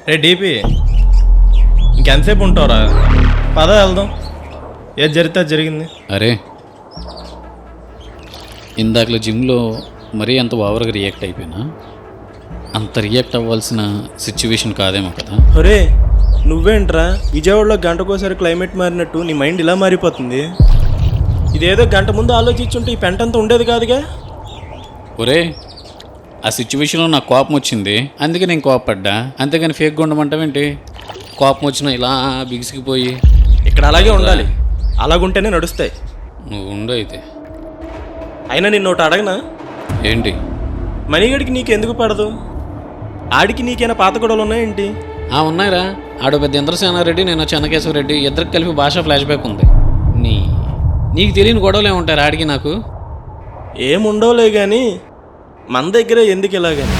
రే DP ఇంకెంతసేపు ఉంటావురా? పద వెళ్దాం. ఏది జరిగితే అది జరిగింది. అరే ఇందాకలో జిమ్లో మరీ అంత ఓవర్గా రియాక్ట్ అయిపోయినా, అంత రియాక్ట్ అవ్వాల్సిన సిచ్యువేషన్ కాదేమో కదా. ఒరే నువ్వేంట్రా విజయవాడలో గంటకోసారి క్లైమేట్ మారినట్టు నీ మైండ్ ఇలా మారిపోతుంది? ఇదేదో గంట ముందు ఆలోచించుంటే ఈ పెంటంతా ఉండేది కాదుగా. ఒరే ఆ సిచ్యువేషన్లో నాకు కోపం వచ్చింది, అందుకే నేను కోపపడ్డా. అంతేగాని ఫేక్గా ఉండమంటావేంటి? కోపం వచ్చినా ఇలా బిగిసిగిపోయి ఇక్కడ అలాగే ఉండాలి, అలాగుంటేనే నడుస్తాయి. నువ్వు ఉండు అయితే. అయినా నిన్ను ఒకటి అడగనా? ఏంటి? మణిగడికి నీకెందుకు పడదు? ఆడికి నీకైనా పాత గొడవలు ఉన్నాయేంటి? ఉన్నాయిరా. ఆడు పెద్ద ఇంద్రసేనారెడ్డి, నేను చెన్నకేశ్వరరెడ్డి, ఇద్దరికి కలిపి భాష ఫ్లాష్ బ్యాక్ ఉంది. నీకు తెలియని గొడవలు ఏముంటారు ఆడికి నాకు? ఏముండవులే కానీ మన దగ్గరే ఎందుకు ఇలాగని?